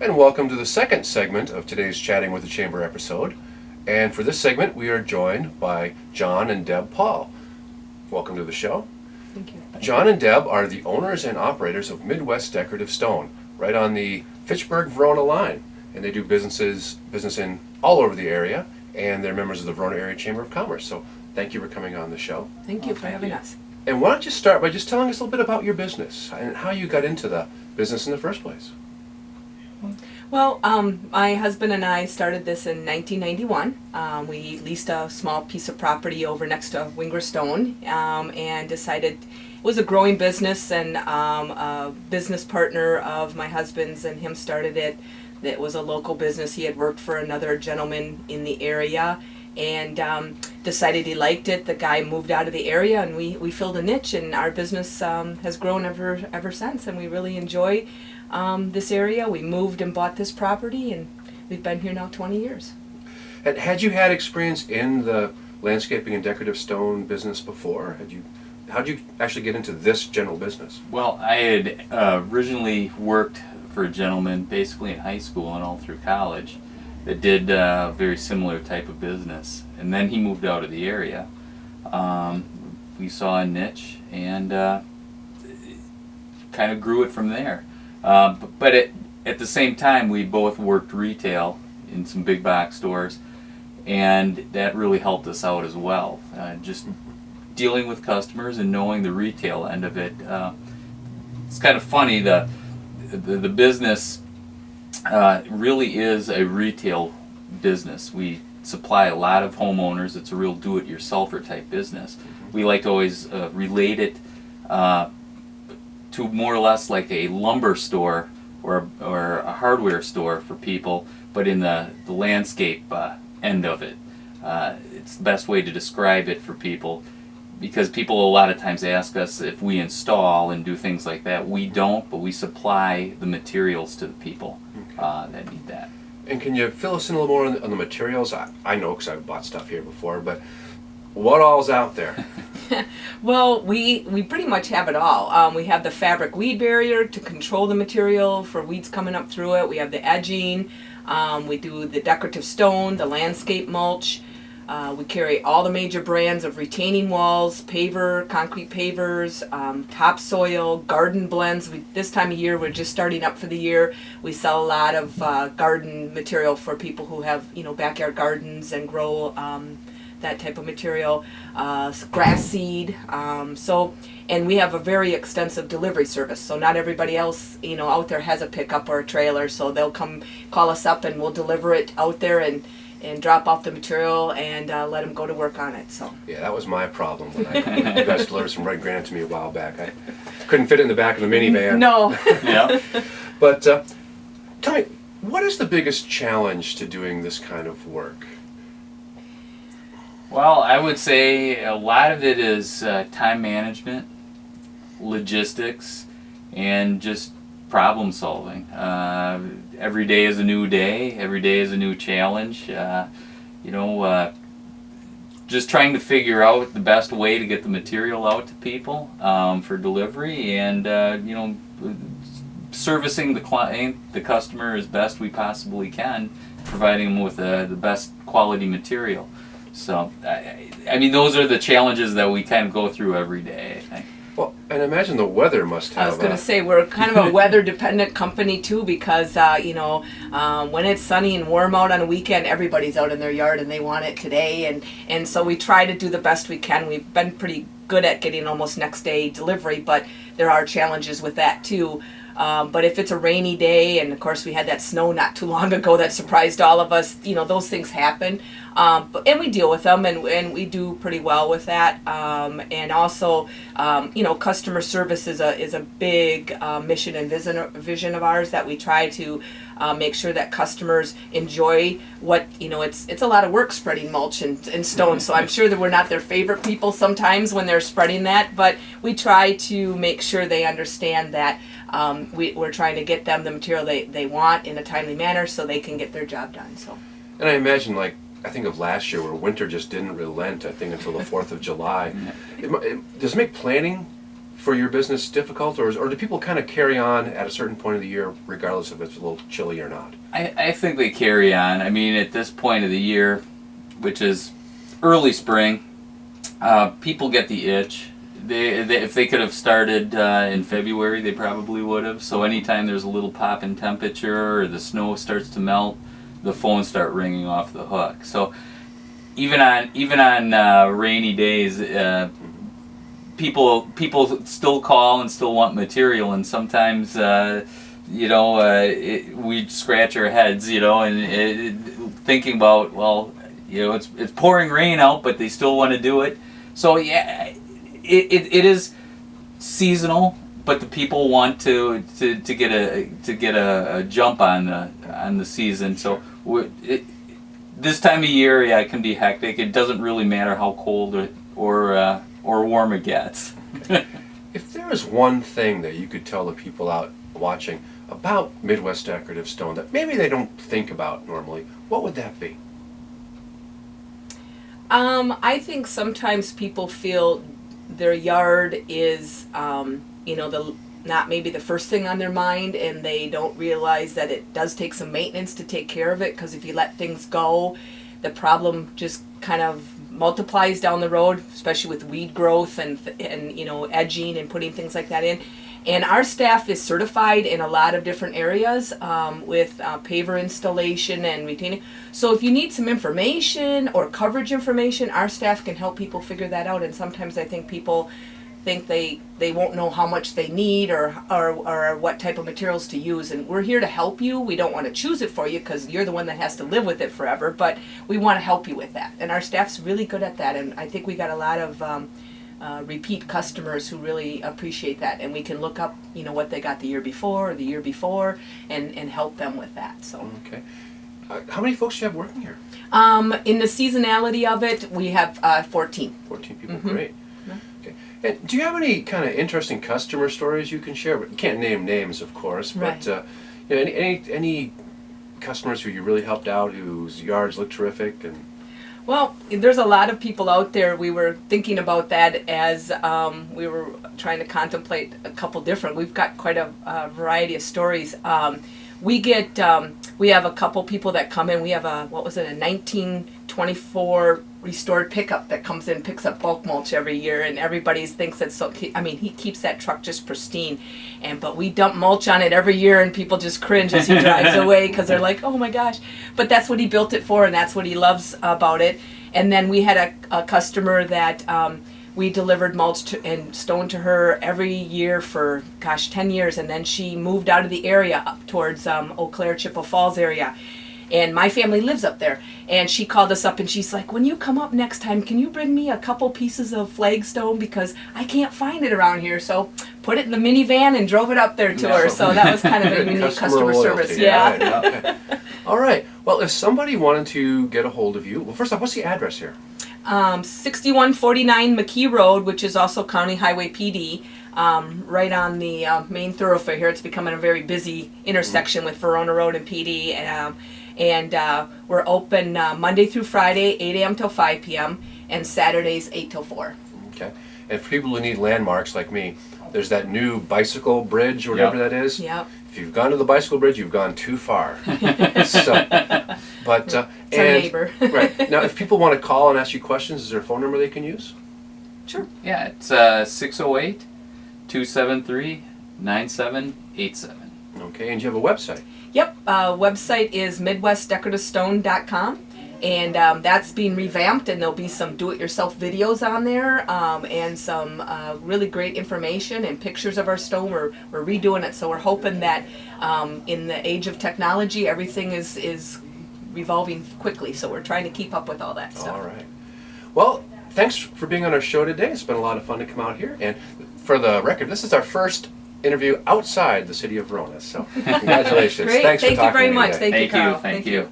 And welcome to the second segment of today's Chatting with the Chamber episode. And for this segment, we are joined by John and Deb Paul. Welcome to the show. Thank you. John and Deb are the owners and operators of Midwest Decorative Stone, right on the Fitchburg-Verona line. And they do business in all over the area, and they're members of the Verona Area Chamber of Commerce. So thank you for coming on the show. Thank you for having us. And why don't you start by just telling us a little bit about your business and how you got into the business in the first place? Well, my husband and I started this in 1991. We leased a small piece of property over next to Winger Stone and decided it was a growing business, and a business partner of my husband's and him started it. It was a local business. He had worked for another gentleman in the area and decided he liked it. The guy moved out of the area, and we filled a niche, and our business has grown ever since, and we really enjoy this area. We moved and bought this property, and we've been here now 20 years. And had you had experience in the landscaping and decorative stone business before? How did you actually get into this general business? Well, I had originally worked for a gentleman basically in high school and all through college that did a very similar type of business. And then he moved out of the area. We saw a niche and kind of grew it from there. But at the same time, we both worked retail in some big box stores, and that really helped us out as well. Just dealing with customers and knowing the retail end of it. It's kind of funny, the business really is a retail business. We supply a lot of homeowners. It's a real do-it-yourselfer type business. We like to always relate it to more or less like a lumber store or a hardware store for people, but in the landscape end of it. It's the best way to describe it for people, because people a lot of times ask us if we install and do things like that. We don't, but we supply the materials to the people that need that. And can you fill us in a little more on the materials? I know because I've bought stuff here before, but what all's out there? Well, we pretty much have it all. We have the fabric weed barrier to control the material for weeds coming up through it. We have the edging. We do the decorative stone, the landscape mulch. We carry all the major brands of retaining walls, concrete pavers, topsoil, garden blends. This time of year, we're just starting up for the year. We sell a lot of garden material for people who have, backyard gardens and grow that type of material, grass seed. And we have a very extensive delivery service. So not everybody else, out there has a pickup or a trailer. So they'll come call us up, and we'll deliver it out there and drop off the material and let them go to work on it. So yeah, that was my problem when you guys delivered some red granite to me a while back. I couldn't fit it in the back of the minivan. No. Yeah. But tell me, what is the biggest challenge to doing this kind of work? Well, I would say a lot of it is time management, logistics, and just problem solving. Every day is a new day. Every day is a new challenge. Just trying to figure out the best way to get the material out to people for delivery, and servicing the customer as best we possibly can, providing them with the best quality material. So, I mean, those are the challenges that we kind of go through every day, I think. Well, and I imagine the weather must have... I was going to say, we're kind of a weather-dependent company, too, because, when it's sunny and warm out on a weekend, everybody's out in their yard and they want it today. And so we try to do the best we can. We've been pretty good at getting almost next-day delivery, but there are challenges with that, too. But if it's a rainy day, and of course we had that snow not too long ago that surprised all of us, those things happen. And we deal with them, and we do pretty well with that. And also, customer service is a big mission and vision of ours, that we try to make sure that customers enjoy what, it's a lot of work spreading mulch and stone. So I'm sure that we're not their favorite people sometimes when they're spreading that, but we try to make sure they understand that we're trying to get them the material they want in a timely manner so they can get their job done. So. And I imagine, I think of last year where winter just didn't relent, I think, until the 4th of July. Does it make planning for your business difficult, or do people kind of carry on at a certain point of the year, regardless if it's a little chilly or not? I think they carry on. I mean, at this point of the year, which is early spring, people get the itch. If they could have started in February, they probably would have. So anytime there's a little pop in temperature or the snow starts to melt, the phones start ringing off the hook. So even on rainy days, people still call and still want material, and sometimes we scratch our heads, and thinking about, well, it's pouring rain out, but they still want to do it. So yeah, it is seasonal, but the people want to get a jump on the season. So this time of year, yeah, it can be hectic. It doesn't really matter how cold or warm it gets. If there is one thing that you could tell the people out watching about Midwest Decorative Stone that maybe they don't think about normally, what would that be? I think sometimes people feel their yard is, not maybe the first thing on their mind, and they don't realize that it does take some maintenance to take care of it, because if you let things go, the problem just kind of multiplies down the road, especially with weed growth and edging and putting things like that in. And our staff is certified in a lot of different areas with paver installation and retaining. So if you need some information or coverage information, our staff can help people figure that out. And sometimes I think people think they won't know how much they need or what type of materials to use. And we're here to help you. We don't want to choose it for you because you're the one that has to live with it forever. But we want to help you with that. And our staff's really good at that. And I think we got a lot of repeat customers who really appreciate that, and we can look up what they got the year before or the year before and help them with that. So okay, how many folks do you have working here? In the seasonality of it, we have 14 people. Mm-hmm. Great. Yeah. Okay. And do you have any kind of interesting customer stories you can share? You can't name names, of course, but Right. any customers who you really helped out, whose yards look terrific? And well, there's a lot of people out there. We were thinking about that as we were trying to contemplate a couple different. We've got quite a variety of stories. We have a couple people that come in. We have a 1924 restored pickup that comes in, picks up bulk mulch every year, and everybody thinks it's so. I mean, he keeps that truck just pristine, but we dump mulch on it every year, and people just cringe as he drives away because they're like, "Oh my gosh!" But that's what he built it for, and that's what he loves about it. And then we had a customer that we delivered mulch and stone to her every year for 10 years, and then she moved out of the area up towards Eau Claire, Chippewa Falls area. And my family lives up there. And she called us up and she's like, when you come up next time, can you bring me a couple pieces of flagstone? Because I can't find it around here. So put it in the minivan and drove it up there to her. So that was kind of a unique customer service. Yeah. Right, okay. All right. Well, if somebody wanted to get a hold of you, well, first off, what's the address here? 6149 McKee Road, which is also County Highway PD. Right on the main thoroughfare here. It's becoming a very busy intersection with Verona Road and PD. And we're open Monday through Friday, 8 a.m. till 5 p.m. and Saturdays, 8 till 4. Okay. And for people who need landmarks like me, there's that new bicycle bridge or whatever that is. Yep. If you've gone to the bicycle bridge, you've gone too far. It's our neighbor. Right. Now, if people want to call and ask you questions, is there a phone number they can use? Sure. Yeah, it's 608-273-9787. Okay, and you have a website. Yep. Website is MidwestDecorativeStone.com. And that's being revamped, and there'll be some do-it-yourself videos on there, and some really great information and pictures of our stone. We're redoing it, so we're hoping that in the age of technology, everything is revolving quickly. So we're trying to keep up with all that stuff. All right. Well, thanks for being on our show today. It's been a lot of fun to come out here. And for the record, this is our first interview outside the city of Verona. So congratulations. Great. Thanks Thank for talking you very to me much. today. Thank you, Carl. Thank you.